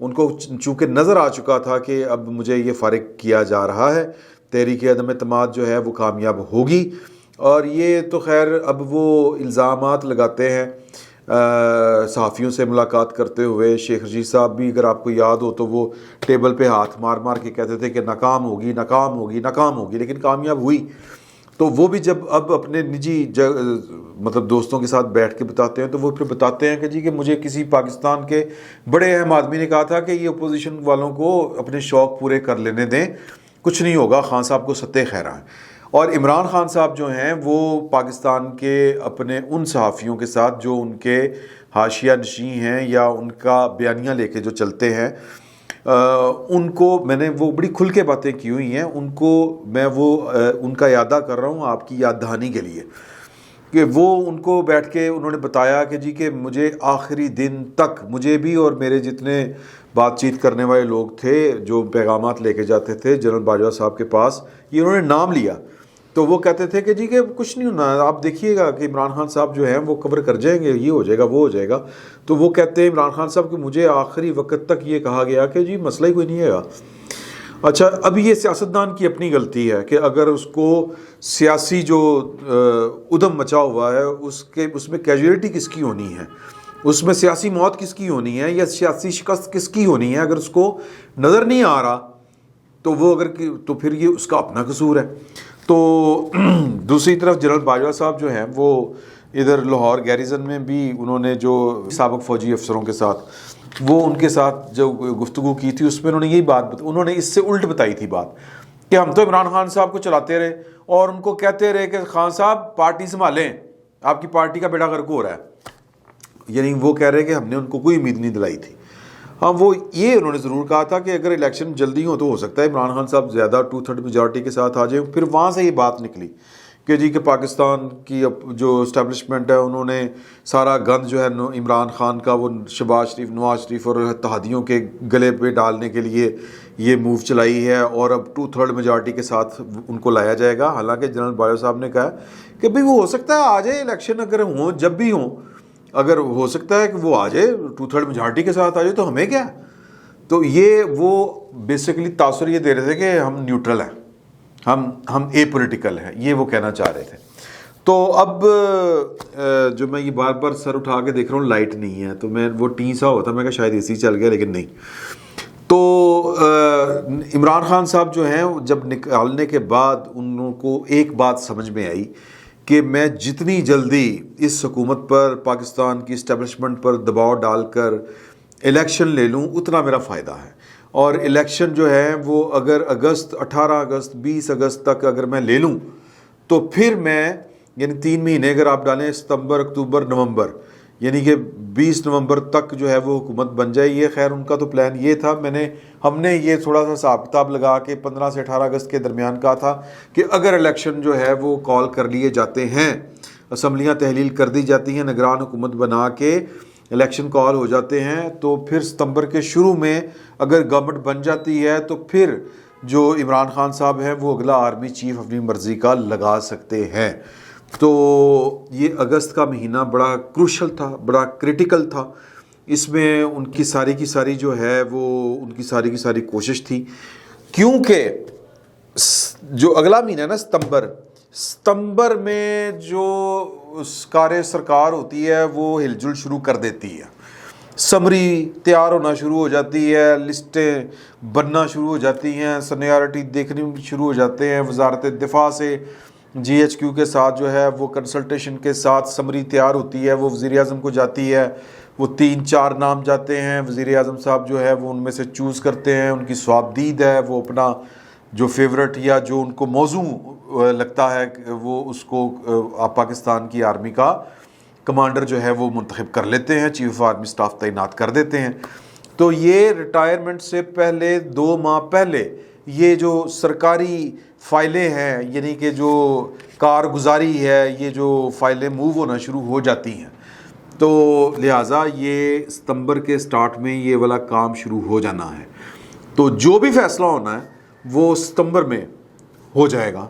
ان کو چونکہ نظر آ چکا تھا کہ اب مجھے یہ فارغ کیا جا رہا ہے، تحریک عدم اعتماد جو ہے وہ کامیاب ہوگی، اور یہ تو خیر اب وہ الزامات لگاتے ہیں صحافیوں سے ملاقات کرتے ہوئے۔ شیخ رشید صاحب بھی اگر آپ کو یاد ہو تو وہ ٹیبل پہ ہاتھ مار مار کے کہتے تھے کہ ناکام ہوگی ناکام ہوگی ناکام ہوگی، لیکن کامیاب ہوئی۔ تو وہ بھی جب اب اپنے نجی مطلب دوستوں کے ساتھ بیٹھ کے بتاتے ہیں تو وہ پھر بتاتے ہیں کہ جی کہ مجھے کسی پاکستان کے بڑے اہم آدمی نے کہا تھا کہ یہ اپوزیشن والوں کو اپنے شوق پورے کر لینے دیں، کچھ نہیں ہوگا، خان صاحب کو ستہ خیرہ ہے۔ اور عمران خان صاحب جو ہیں وہ پاکستان کے اپنے ان صحافیوں کے ساتھ جو ان کے حاشیہ نشین ہیں یا ان کا بیانیہ لے کے جو چلتے ہیں، ان کو میں نے وہ بڑی کھل کے باتیں کی ہوئی ہیں، ان کو میں وہ ان کا اعادہ کر رہا ہوں آپ کی یاد دہانی کے لیے، کہ وہ ان کو بیٹھ کے انہوں نے بتایا کہ جی کہ مجھے آخری دن تک، مجھے بھی اور میرے جتنے بات چیت کرنے والے لوگ تھے جو پیغامات لے کے جاتے تھے جنرل باجوہ صاحب کے پاس، یہ انہوں نے نام لیا، تو وہ کہتے تھے کہ جی کہ کچھ نہیں ہونا، آپ دیکھیے گا کہ عمران خان صاحب جو ہیں وہ کور کر جائیں گے، یہ ہو جائے گا وہ ہو جائے گا۔ تو وہ کہتے ہیں عمران خان صاحب کہ مجھے آخری وقت تک یہ کہا گیا کہ جی مسئلہ ہی کوئی نہیں ہے گا۔ اچھا، اب یہ سیاستدان کی اپنی غلطی ہے کہ اگر اس کو سیاسی جو ادھم مچا ہوا ہے اس میں کیجولیٹی کس کی ہونی ہے، اس میں سیاسی موت کس کی ہونی ہے یا سیاسی شکست کس کی ہونی ہے، اگر اس کو نظر نہیں آ رہا تو وہ تو پھر یہ اس کا اپنا قصور ہے۔ تو دوسری طرف جنرل باجوہ صاحب جو ہیں وہ ادھر لاہور گیریزن میں بھی انہوں نے جو سابق فوجی افسروں کے ساتھ وہ ان کے ساتھ جو گفتگو کی تھی اس میں انہوں نے یہی بات انہوں نے اس سے الٹ بتائی تھی بات کہ ہم تو عمران خان صاحب کو چلاتے رہے اور ان کو کہتے رہے کہ خان صاحب پارٹی سنبھالیں، آپ کی پارٹی کا بیڑا غرق ہو رہا ہے، یعنی وہ کہہ رہے کہ ہم نے ان کو کوئی امید نہیں دلائی تھی۔ ہاں، وہ یہ انہوں نے ضرور کہا تھا کہ اگر الیکشن جلدی ہو تو ہو سکتا ہے عمران خان صاحب زیادہ 2/3 میجارٹی کے ساتھ آ جائیں۔ پھر وہاں سے یہ بات نکلی کہ جی کہ پاکستان کی جو اسٹیبلشمنٹ ہے انہوں نے سارا گند جو ہے عمران خان کا وہ شہباز شریف، نواز شریف اور اتحادیوں کے گلے پہ ڈالنے کے لیے یہ موو چلائی ہے اور اب 2/3 میجارٹی کے ساتھ ان کو لایا جائے گا۔ حالانکہ جنرل باجوہ صاحب نے کہا کہ بھئی وہ ہو سکتا ہے آ جائے الیکشن، اگر ہوں جب بھی ہوں، اگر ہو سکتا ہے کہ وہ آ جائے 2/3 میجارٹی کے ساتھ آ جائے تو ہمیں کیا ہے۔ تو یہ وہ بیسیکلی تاثر یہ دے رہے تھے کہ ہم نیوٹرل ہیں، ہم اے پولیٹیکل ہیں، یہ وہ کہنا چاہ رہے تھے۔ تو اب جو میں یہ بار بار سر اٹھا کے دیکھ رہا ہوں لائٹ نہیں ہے، تو میں وہ ٹیں سا ہوتا میں کہا شاید اے سی چل گیا، لیکن نہیں۔ تو عمران خان صاحب جو ہیں جب نکالنے کے بعد ان کو ایک بات سمجھ میں آئی کہ میں جتنی جلدی اس حکومت پر، پاکستان کی اسٹیبلشمنٹ پر دباؤ ڈال کر الیکشن لے لوں اتنا میرا فائدہ ہے، اور الیکشن جو ہے وہ اگر 18 اگست 20 اگست تک اگر میں لے لوں تو پھر میں یعنی 3 مہینے اگر آپ ڈالیں ستمبر، اکتوبر، نومبر، یعنی کہ 20 نومبر تک جو ہے وہ حکومت بن جائے۔ یہ خیر ان کا تو پلان یہ تھا، ہم نے یہ تھوڑا سا حساب کتاب لگا کے 15 سے 18 اگست کے درمیان کہا تھا کہ اگر الیکشن جو ہے وہ کال کر لیے جاتے ہیں، اسمبلیاں تحلیل کر دی جاتی ہیں، نگران حکومت بنا کے الیکشن کال ہو جاتے ہیں، تو پھر ستمبر کے شروع میں اگر گورنمنٹ بن جاتی ہے تو پھر جو عمران خان صاحب ہیں وہ اگلا آرمی چیف اپنی مرضی کا لگا سکتے ہیں۔ تو یہ اگست کا مہینہ بڑا کروشل تھا، بڑا کریٹیکل تھا، اس میں ان کی ساری جو ہے وہ ان کی ساری کوشش تھی، کیونکہ جو اگلا مہینہ ہے نا ستمبر میں جو کار سرکار ہوتی ہے وہ ہل جل شروع کر دیتی ہے، سمری تیار ہونا شروع ہو جاتی ہے، لسٹیں بننا شروع ہو جاتی ہیں، سینیارٹی دیکھنے شروع ہو جاتے ہیں، وزارت دفاع سے جی ایچ کیو کے ساتھ جو ہے وہ کنسلٹیشن کے ساتھ سمری تیار ہوتی ہے، وہ وزیر اعظم کو جاتی ہے، وہ 3-4 نام جاتے ہیں، وزیر اعظم صاحب جو ہے وہ ان میں سے چوز کرتے ہیں، ان کی صوابدید ہے، وہ اپنا جو فیورٹ یا جو ان کو موضوع لگتا ہے وہ اس کو پاکستان کی آرمی کا کمانڈر جو ہے وہ منتخب کر لیتے ہیں، چیف آف آرمی اسٹاف تعینات کر دیتے ہیں۔ تو یہ ریٹائرمنٹ سے پہلے 2 ماہ پہلے یہ جو سرکاری فائلیں ہیں، یعنی کہ جو کارگزاری ہے، یہ جو فائلیں موو ہونا شروع ہو جاتی ہیں، تو لہٰذا یہ ستمبر کے سٹارٹ میں یہ والا کام شروع ہو جانا ہے۔ تو جو بھی فیصلہ ہونا ہے وہ ستمبر میں ہو جائے گا،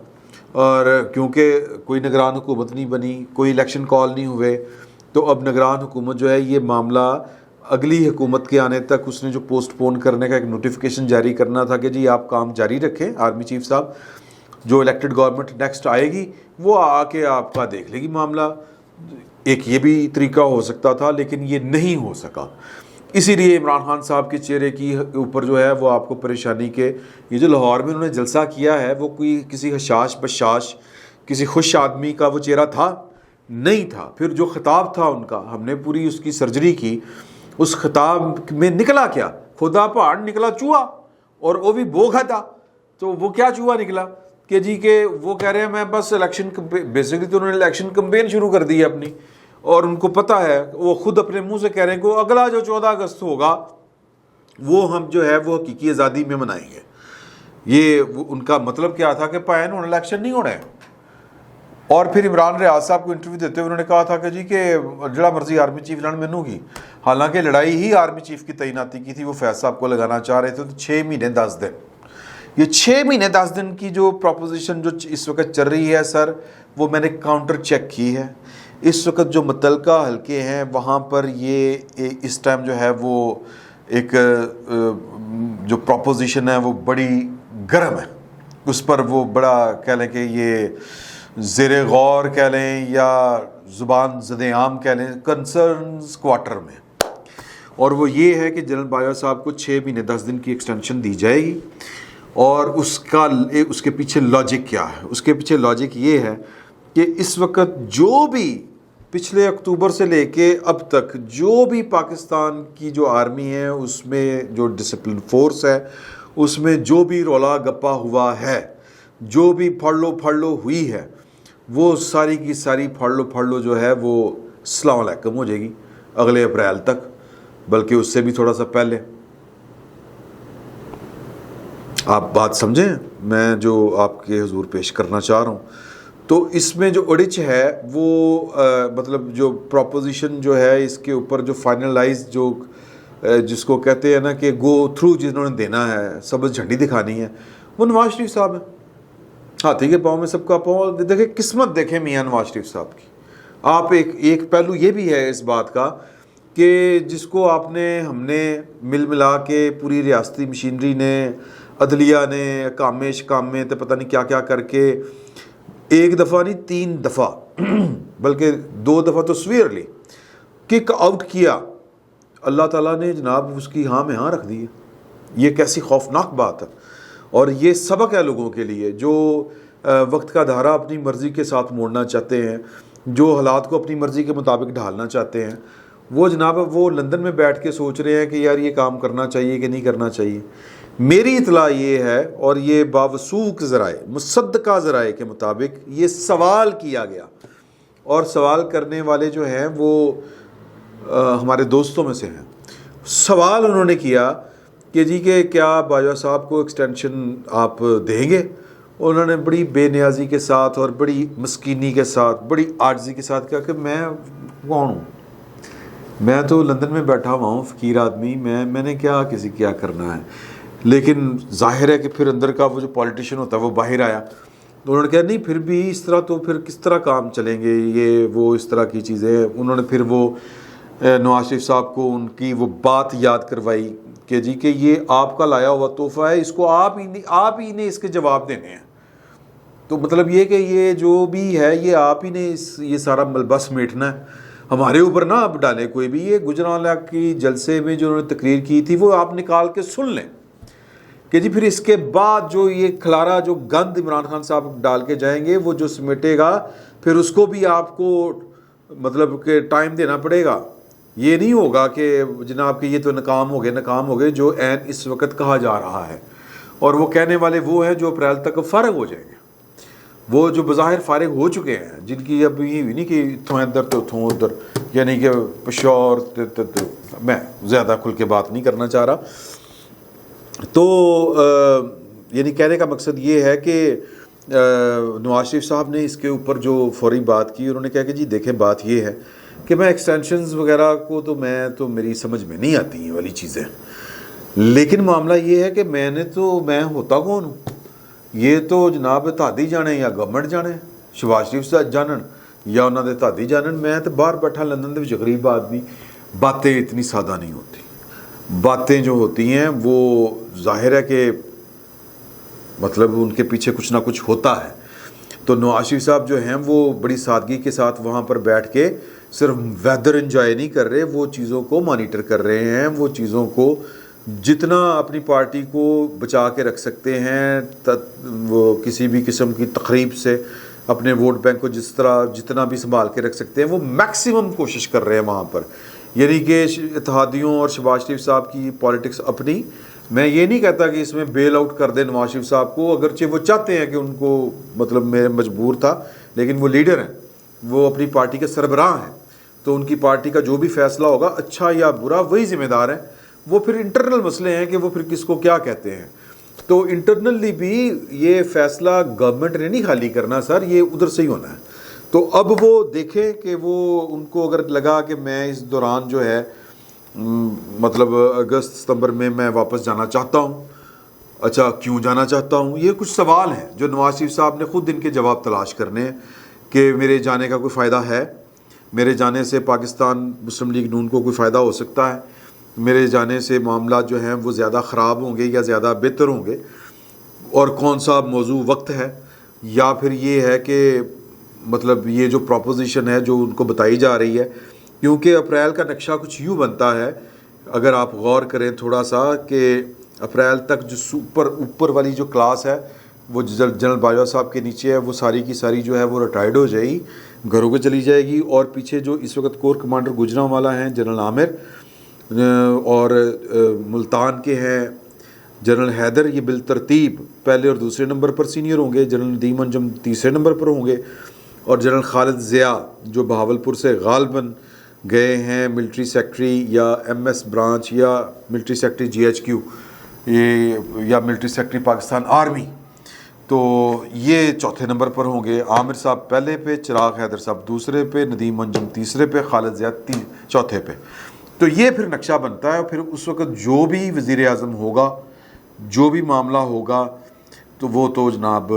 اور کیونکہ کوئی نگران حکومت نہیں بنی، کوئی الیکشن کال نہیں ہوئے، تو اب نگران حکومت جو ہے یہ معاملہ اگلی حکومت کے آنے تک اس نے جو پوسٹ پون کرنے کا ایک نوٹیفیکیشن جاری کرنا تھا کہ جی آپ کام جاری رکھیں آرمی چیف صاحب، جو الیکٹڈ گورنمنٹ نیکسٹ آئے گی وہ آ کے آپ کا دیکھ لے گی معاملہ. ایک یہ بھی طریقہ ہو سکتا تھا لیکن یہ نہیں ہو سکا. اسی لیے عمران خان صاحب کے چہرے کی اوپر جو ہے وہ آپ کو پریشانی کے یہ جو لاہور میں انہوں نے جلسہ کیا ہے وہ کوئی کسی حشاش بشاش کسی خوش آدمی کا وہ چہرہ تھا نہیں تھا. پھر جو خطاب تھا ان کا، ہم نے پوری اس کی سرجری کی، اس خطاب میں نکلا کیا؟ خدا پہاڑ نکلا چوہا، اور وہ بھی بوگھا تھا. تو وہ کیا چوہا نکلا کہ جی کہ وہ کہہ رہے ہیں میں بس الیکشن، بیسکلی تو انہوں نے الیکشن کمپین شروع کر دی ہے اپنی، اور ان کو پتہ ہے، وہ خود اپنے منہ سے کہہ رہے ہیں کہ اگلا جو 14 اگست ہوگا وہ ہم جو ہے وہ حقیقی آزادی میں منائیں گے. یہ ان کا مطلب کیا تھا کہ پائن ہونا الیکشن نہیں ہونا ہے. اور پھر عمران ریاض صاحب کو انٹرویو دیتے ہوئے انہوں نے کہا تھا کہ جی کہ جڑا مرضی آرمی چیف لڑ مینوں کی، حالانکہ لڑائی ہی آرمی چیف کی تعیناتی کی تھی، وہ فیض صاحب کو لگانا چاہ رہے تھے. تو 6 مہینے 10 دن، یہ 6 مہینے 10 دن کی جو پروپوزیشن جو اس وقت چل رہی ہے سر، وہ میں نے کاؤنٹر چیک کی ہے. اس وقت جو متعلقہ حلقے ہیں وہاں پر یہ اس ٹائم جو ہے وہ ایک جو پروپوزیشن ہے وہ بڑی گرم ہے. اس پر وہ بڑا کہہ لیں کہ یہ زیر غور کہہ لیں یا زبان زد عام کہہ لیں کنسرنز کوارٹر میں. اور وہ یہ ہے کہ جنرل باجوہ صاحب کو 6 مہینے 10 دن کی ایکسٹینشن دی جائے گی. اور اس کے پیچھے لاجک کیا ہے؟ اس کے پیچھے لاجک یہ ہے کہ اس وقت جو بھی پچھلے اکتوبر سے لے کے اب تک جو بھی پاکستان کی جو آرمی ہے اس میں جو ڈسپلن فورس ہے اس میں جو بھی رولا گپا ہوا ہے، جو بھی پھڑ لو ہوئی ہے، وہ ساری کی ساری پھڑ لو جو ہے وہ السلام علیکم ہو جائے گی اگلے اپریل تک، بلکہ اس سے بھی تھوڑا سا پہلے. آپ بات سمجھیں میں جو آپ کے حضور پیش کرنا چاہ رہا ہوں. تو اس میں جو اڑچ ہے وہ مطلب جو پروپوزیشن جو ہے اس کے اوپر جو فائنلائز جو جس کو کہتے ہیں نا کہ گو تھرو جنہوں نے دینا ہے، سبز جھنڈی دکھانی ہے، وہ نواز شریف صاحب ہیں. ہاتھی کے پاؤں میں سب کا پاؤں. دیکھیں قسمت دیکھیں میاں نواز شریف صاحب کی. آپ ایک پہلو یہ بھی ہے اس بات کا کہ جس کو ہم نے ملا کے پوری ریاستی مشینری نے، عدلیہ نے، کامے شکامے تو پتہ نہیں کیا کیا کر کے ایک دفعہ نہیں 3 دفعہ بلکہ 2 دفعہ تو سویئرلی کک آؤٹ کیا. اللہ تعالیٰ نے جناب اس کی ہاں میں ہاں رکھ دی ہے. یہ کیسی خوفناک بات ہے. اور یہ سبق ہے لوگوں کے لیے جو وقت کا دھارا اپنی مرضی کے ساتھ موڑنا چاہتے ہیں، جو حالات کو اپنی مرضی کے مطابق ڈھالنا چاہتے ہیں. وہ جناب وہ لندن میں بیٹھ کے سوچ رہے ہیں کہ یار یہ کام کرنا چاہیے کہ نہیں کرنا چاہیے. میری اطلاع یہ ہے، اور یہ باوثوق ذرائع مصدقہ ذرائع کے مطابق یہ سوال کیا گیا، اور سوال کرنے والے جو ہیں وہ ہمارے دوستوں میں سے ہیں. سوال انہوں نے کیا کہ جی کہ کیا باجوہ صاحب کو ایکسٹینشن آپ دیں گے؟ انہوں نے بڑی بے نیازی کے ساتھ اور بڑی مسکینی کے ساتھ، بڑی عاجزی کے ساتھ کہا کہ میں کون ہوں، میں تو لندن میں بیٹھا ہوا ہوں، فقیر آدمی، میں نے کیا کسی کیا کرنا ہے. لیکن ظاہر ہے کہ پھر اندر کا وہ جو پولیٹیشین ہوتا ہے وہ باہر آیا. تو انہوں نے کہا نہیں پھر بھی اس طرح تو پھر کس طرح کام چلیں گے، یہ وہ اس طرح کی چیزیں. انہوں نے پھر وہ نواز شریف صاحب کو ان کی وہ بات یاد کروائی کہ جی کہ یہ آپ کا لایا ہوا تحفہ ہے، اس کو آپ ہی نے اس کے جواب دینے ہیں. تو مطلب یہ کہ یہ جو بھی ہے یہ آپ ہی نے یہ سارا ملبس میٹنا ہے، ہمارے اوپر نہ آپ ڈالیں کوئی بھی. یہ گجرانوالہ کی جلسے میں جو انہوں نے تقریر کی تھی وہ آپ نکال کے سن لیں کہ جی پھر اس کے بعد جو یہ کھلارا جو گند عمران خان صاحب ڈال کے جائیں گے وہ جو سمیٹے گا پھر اس کو بھی آپ کو مطلب کہ ٹائم دینا پڑے گا. یہ نہیں ہوگا کہ جناب کہ یہ تو ناکام ہو گئے جو عین اس وقت کہا جا رہا ہے. اور وہ کہنے والے وہ ہیں جو اپریل تک فارغ ہو جائیں گے، وہ جو بظاہر فارغ ہو چکے ہیں، جن کی اب یہ نہیں کہ اتھوں ادھر تو اتھوں ادھر، یعنی کہ پشور. میں زیادہ کھل کے بات نہیں کرنا چاہ رہا. تو یعنی کہنے کا مقصد یہ ہے کہ نواز شریف صاحب نے اس کے اوپر جو فوری بات کی، انہوں نے کہا کہ جی دیکھیں بات یہ ہے کہ میں ایکسٹینشنز وغیرہ کو تو میری سمجھ میں نہیں آتی ہیں والی چیزیں، لیکن معاملہ یہ ہے کہ میں ہوتا کون ہوں؟ یہ تو جناب تہاڈی جانے یا گورنمنٹ جانے، شہباز شریف صاحب جانن یا انہوں نے تہاڈی جانن. میں تو باہر بیٹھا لندن دے وچ غریب آدمی، باتیں اتنی سادہ نہیں ہوتی. باتیں جو ہوتی ہیں وہ ظاہر ہے کہ مطلب ان کے پیچھے کچھ نہ کچھ ہوتا ہے. تو نواز شریف صاحب جو ہیں وہ بڑی سادگی کے ساتھ وہاں پر بیٹھ کے صرف ویدر انجوائے نہیں کر رہے, وہ چیزوں کو مانیٹر کر رہے ہیں, وہ چیزوں کو جتنا اپنی پارٹی کو بچا کے رکھ سکتے ہیں وہ کسی بھی قسم کی تقریب سے, اپنے ووٹ بینک کو جتنا بھی سنبھال کے رکھ سکتے ہیں وہ میکسیمم کوشش کر رہے ہیں وہاں پر. یعنی کہ اتحادیوں اور شہباز شریف صاحب کی پالیٹکس اپنی, میں یہ نہیں کہتا کہ اس میں بیل آؤٹ کر دیں نواز شریف صاحب کو, اگرچہ وہ چاہتے ہیں کہ ان کو مطلب میں مجبور تھا, لیکن وہ لیڈر ہیں, وہ اپنی پارٹی کے سربراہ ہیں, تو ان کی پارٹی کا جو بھی فیصلہ ہوگا اچھا یا برا وہی ذمہ دار ہیں. وہ پھر انٹرنل مسئلے ہیں کہ وہ پھر کس کو کیا کہتے ہیں. تو انٹرنلی بھی یہ فیصلہ گورنمنٹ نے نہیں خالی کرنا سر, یہ ادھر سے ہی ہونا ہے. تو اب وہ دیکھیں کہ وہ ان کو اگر لگا کہ میں اس دوران جو ہے مطلب اگست ستمبر میں واپس جانا چاہتا ہوں, اچھا کیوں جانا چاہتا ہوں, یہ کچھ سوال ہیں جو نواز شریف صاحب نے خود ان کے جواب تلاش کرنے ہیں کہ میرے جانے کا کوئی فائدہ ہے, میرے جانے سے پاکستان مسلم لیگ نون کو کوئی فائدہ ہو سکتا ہے, میرے جانے سے معاملات جو ہیں وہ زیادہ خراب ہوں گے یا زیادہ بہتر ہوں گے, اور کون سا موضوع وقت ہے, یا پھر یہ ہے کہ مطلب یہ جو پروپوزیشن ہے جو ان کو بتائی جا رہی ہے, کیونکہ اپریل کا نقشہ کچھ یوں بنتا ہے اگر آپ غور کریں تھوڑا سا کہ اپریل تک جو اوپر والی جو کلاس ہے وہ جنرل باجوہ صاحب کے نیچے ہے, وہ ساری کی ساری جو ہے وہ ریٹائرڈ ہو جائے گی, گھروں کو چلی جائے گی, اور پیچھے جو اس وقت کور کمانڈر گوجرانوالہ ہیں جنرل عامر, اور ملتان کے ہیں جنرل حیدر, یہ بالترتیب پہلے اور دوسرے نمبر پر سینئر ہوں گے, جنرل ندیم انجم تیسرے نمبر پر ہوں گے, اور جنرل خالد ضیاء جو بہاولپور سے غالباً گئے ہیں ملٹری سیکٹری یا ایم ایس برانچ یا military secretary G H Q یا ملٹری سیکٹری پاکستان آرمی, تو یہ چوتھے نمبر پر ہوں گے. عامر صاحب پہلے پہ, چراغ حیدر صاحب دوسرے پہ, ندیم انجم تیسرے پہ, خالد ضیاء چوتھے پہ. تو یہ پھر نقشہ بنتا ہے. پھر اس وقت جو بھی وزیر اعظم ہوگا, جو بھی معاملہ ہوگا, تو وہ تو جناب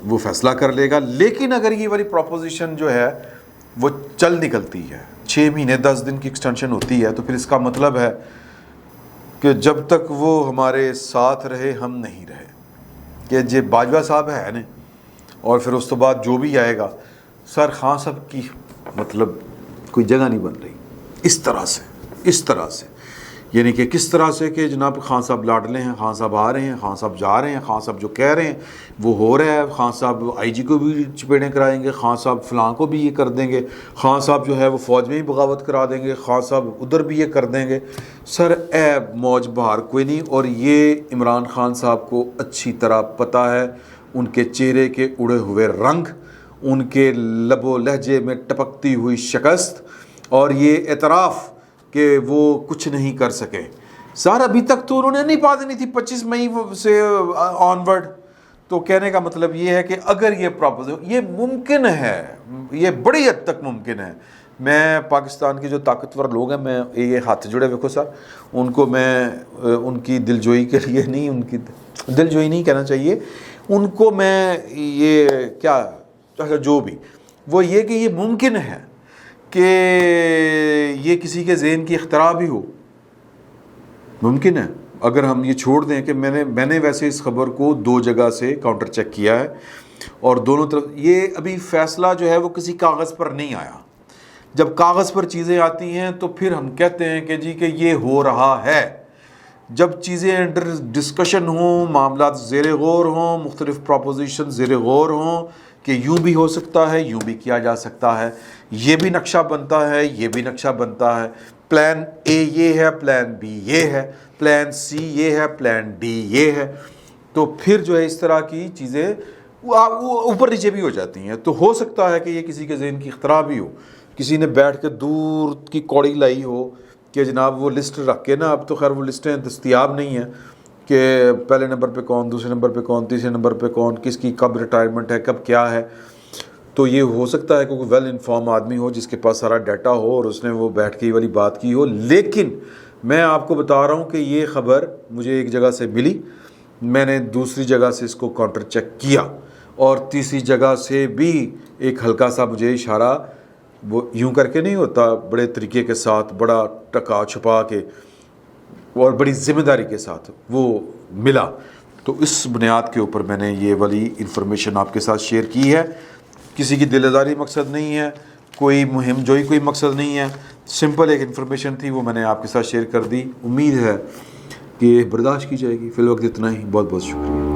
وہ فیصلہ کر لے گا. لیکن اگر یہ والی پروپوزیشن جو ہے وہ چل نکلتی ہے, 6 مہینے 10 دن کی ایکسٹینشن ہوتی ہے, تو پھر اس کا مطلب ہے کہ جب تک وہ ہمارے ساتھ رہے ہم نہیں رہے, کہ جی باجوہ صاحب ہے نا, اور پھر اس تو بعد جو بھی آئے گا سر خان صاحب کی مطلب کوئی جگہ نہیں بن رہی اس طرح سے یعنی کہ کس طرح سے کہ جناب خان صاحب لاڈلے ہیں, خان صاحب آ رہے ہیں, خان صاحب جا رہے ہیں, خان صاحب جو کہہ رہے ہیں وہ ہو رہا ہے, خان صاحب آئی جی کو بھی چپیڑیں کرائیں گے, خان صاحب فلاں کو بھی یہ کر دیں گے, خان صاحب جو ہے وہ فوج میں ہی بغاوت کرا دیں گے, خان صاحب ادھر بھی یہ کر دیں گے. سر موج بہار کوئی نہیں, اور یہ عمران خان صاحب کو اچھی طرح پتہ ہے, ان کے چہرے کے اڑے ہوئے رنگ, ان کے لب و لہجے میں ٹپکتی ہوئی شکست, اور یہ اعتراف کہ وہ کچھ نہیں کر سکے. سر ابھی تک تو انہوں نے نہیں پا دینی تھی 25 مئی سے آن ورڈ. تو کہنے کا مطلب یہ ہے کہ اگر یہ پروپوزل یہ ممکن ہے, یہ بڑی حد تک ممکن ہے. میں پاکستان کے جو طاقتور لوگ ہیں, میں یہ ہاتھ جڑے ویکھو سر, ان کو میں ان کی دلجوئی کے لیے نہیں, ان کی دلجوئی نہیں کہنا چاہیے, ان کو میں یہ کیا جو بھی وہ یہ کہ یہ ممکن ہے کہ یہ کسی کے ذہن کی اختراع بھی ہو, ممکن ہے. اگر ہم یہ چھوڑ دیں کہ میں نے ویسے اس خبر کو 2 جگہ سے کاؤنٹر چیک کیا ہے, اور دونوں طرف یہ ابھی فیصلہ جو ہے وہ کسی کاغذ پر نہیں آیا. جب کاغذ پر چیزیں آتی ہیں تو پھر ہم کہتے ہیں کہ جی کہ یہ ہو رہا ہے. جب چیزیں انڈر ڈسکشن ہوں, معاملات زیر غور ہوں, مختلف پروپوزیشن زیر غور ہوں کہ یوں بھی ہو سکتا ہے, یوں بھی کیا جا سکتا ہے, یہ بھی نقشہ بنتا ہے, یہ بھی نقشہ بنتا ہے, پلان اے یہ ہے, پلان بی یہ ہے, پلان سی یہ ہے, پلان ڈی یہ ہے, تو پھر جو ہے اس طرح کی چیزیں وہ اوپر نیچے بھی ہو جاتی ہیں. تو ہو سکتا ہے کہ یہ کسی کے ذہن کی اختراع بھی ہو, کسی نے بیٹھ کے دور کی کوڑی لائی ہو کہ جناب وہ لسٹ رکھ کے نا, اب تو خیر وہ لسٹیں دستیاب نہیں ہیں کہ پہلے نمبر پہ کون, دوسرے نمبر پہ کون, تیسرے نمبر پہ کون, کس کی کب ریٹائرمنٹ ہے, کب کیا ہے. تو یہ ہو سکتا ہے کہ کوئی ویل انفارم آدمی ہو جس کے پاس سارا ڈیٹا ہو اور اس نے وہ بیٹھ کے یہ والی بات کی ہو. لیکن میں آپ کو بتا رہا ہوں کہ یہ خبر مجھے ایک جگہ سے ملی, میں نے دوسری جگہ سے اس کو کاؤنٹر چیک کیا, اور تیسری جگہ سے بھی ایک ہلکا سا مجھے اشارہ وہ یوں کر کے نہیں ہوتا، بڑے طریقے کے ساتھ، بڑا ٹکا چھپا کے اور بڑی ذمہ داری کے ساتھ وہ ملا. تو اس بنیاد کے اوپر میں نے یہ والی انفارمیشن آپ کے ساتھ شیئر کی ہے. کسی کی دل آزاری مقصد نہیں ہے، کوئی مہم جوئی کوئی مقصد نہیں ہے، سمپل ایک انفارمیشن تھی، وہ میں نے آپ کے ساتھ شیئر کر دی. امید ہے کہ برداشت کی جائے گی. فی الوقت اتنا ہی. بہت بہت شکریہ.